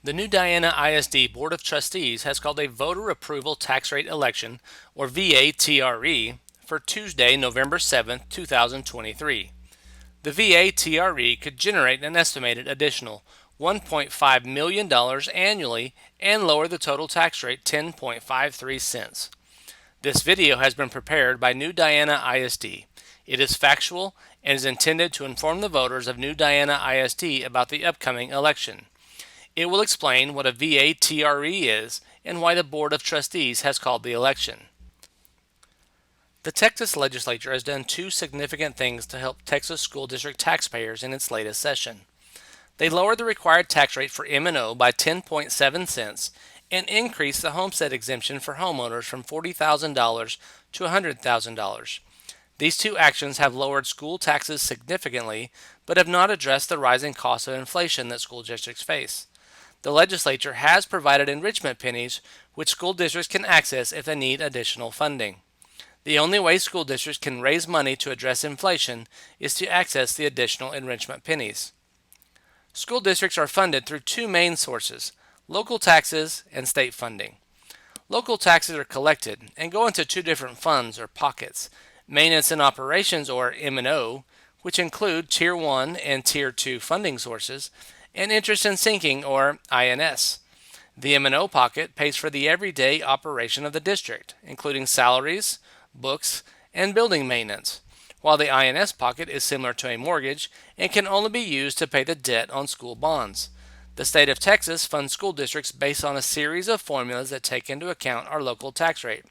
The new Diana ISD Board of Trustees has called a voter approval tax rate election, or VATRE, for Tuesday, November 7th, 2023. The VATRE could generate an estimated additional $1.5 million annually and lower the total tax rate 10.53 cents. This video has been prepared by New Diana ISD. It is factual and is intended to inform the voters of New Diana ISD about the upcoming election. It will explain what a VATRE is and why the Board of Trustees has called the election. The Texas legislature has done two significant things to help Texas school district taxpayers in its latest session. They lowered the required tax rate for M&O by 10.7 cents and increased the homestead exemption for homeowners from $40,000 to $100,000. These two actions have lowered school taxes significantly, but have not addressed the rising cost of inflation that school districts face. The legislature has provided enrichment pennies, which school districts can access if they need additional funding. The only way school districts can raise money to address inflation is to access the additional enrichment pennies. School districts are funded through two main sources: local taxes and state funding. Local taxes are collected and go into two different funds or pockets: maintenance and operations, or M&O, which include Tier 1 and Tier 2 funding sources, and interest and sinking, or INS. The M&O pocket pays for the everyday operation of the district, including salaries, books, and building maintenance, while the INS pocket is similar to a mortgage and can only be used to pay the debt on school bonds. The state of Texas funds school districts based on a series of formulas that take into account our local tax rate.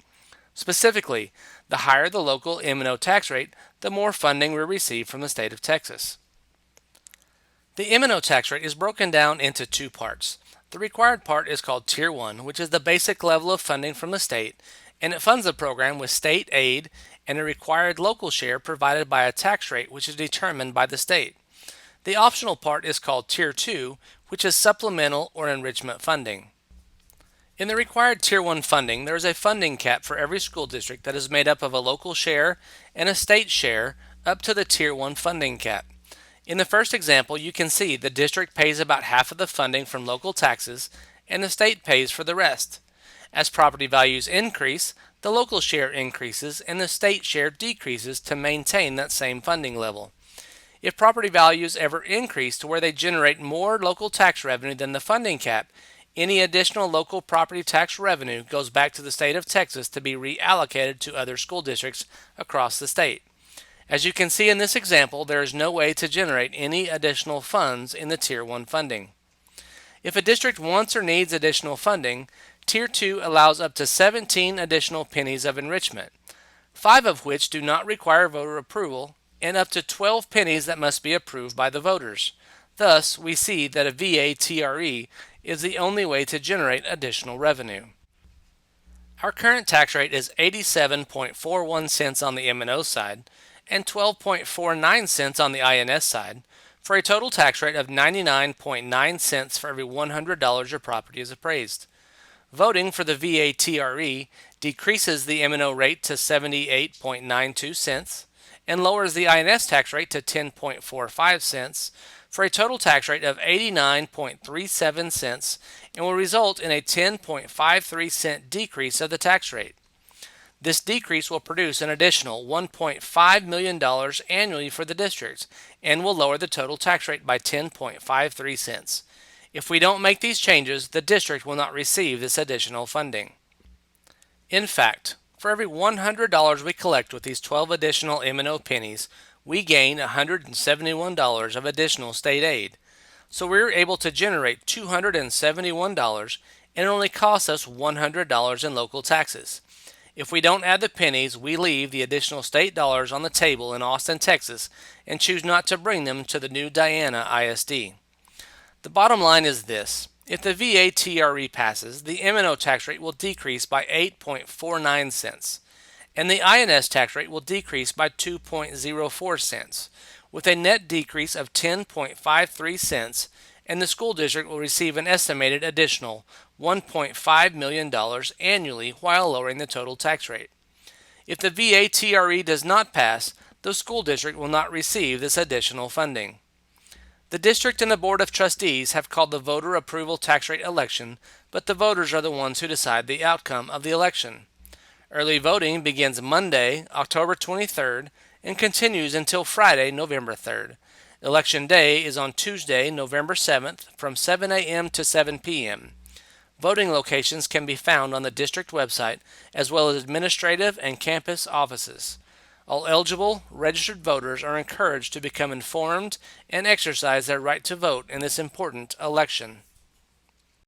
Specifically, the higher the local M&O tax rate, the more funding we receive from the state of Texas. The M&O tax rate is broken down into two parts. The required part is called Tier 1, which is the basic level of funding from the state, and it funds the program with state aid and a required local share provided by a tax rate which is determined by the state. The optional part is called Tier 2, which is supplemental or enrichment funding. In the required Tier 1 funding, there is a funding cap for every school district that is made up of a local share and a state share up to the Tier 1 funding cap. In the first example, you can see the district pays about half of the funding from local taxes and the state pays for the rest. As property values increase, the local share increases and the state share decreases to maintain that same funding level. If property values ever increase to where they generate more local tax revenue than the funding cap, any additional local property tax revenue goes back to the state of Texas to be reallocated to other school districts across the state. As you can see in this example, there is no way to generate any additional funds in the Tier 1 funding. If a district wants or needs additional funding, Tier 2 allows up to 17 additional pennies of enrichment, 5 of which do not require voter approval, and up to 12 pennies that must be approved by the voters. Thus, we see that a VATRE is the only way to generate additional revenue. Our current tax rate is 87.41 cents on the M&O side and 12.49 cents on the INS side, for a total tax rate of 99.9 cents for every $100 your property is appraised. Voting for the VATRE decreases the M&O rate to 78.92 cents and lowers the INS tax rate to 10.45 cents for a total tax rate of 89.37 cents and will result in a 10.53 cent decrease of the tax rate. This decrease will produce an additional $1.5 million annually for the districts and will lower the total tax rate by 10.53 cents. If we don't make these changes, the district will not receive this additional funding. In fact, for every $100 we collect with these 12 additional M&O pennies, we gain $171 of additional state aid. So we're able to generate $271 and it only costs us $100 in local taxes. If we don't add the pennies, we leave the additional state dollars on the table in Austin, Texas, and choose not to bring them to the new Diana ISD. The bottom line is this: if the VATRE passes, the M&O tax rate will decrease by 8.49 cents, and the INS tax rate will decrease by 2.04 cents, with a net decrease of 10.53 cents, and the school district will receive an estimated additional $1.5 million annually while lowering the total tax rate. If the VATRE does not pass, the school district will not receive this additional funding. The district and the Board of Trustees have called the voter approval tax rate election, but the voters are the ones who decide the outcome of the election. Early voting begins Monday, October 23rd, and continues until Friday, November 3rd. Election Day is on Tuesday, November 7th, from 7 a.m. to 7 p.m. Voting locations can be found on the district website, as well as administrative and campus offices. All eligible, registered voters are encouraged to become informed and exercise their right to vote in this important election.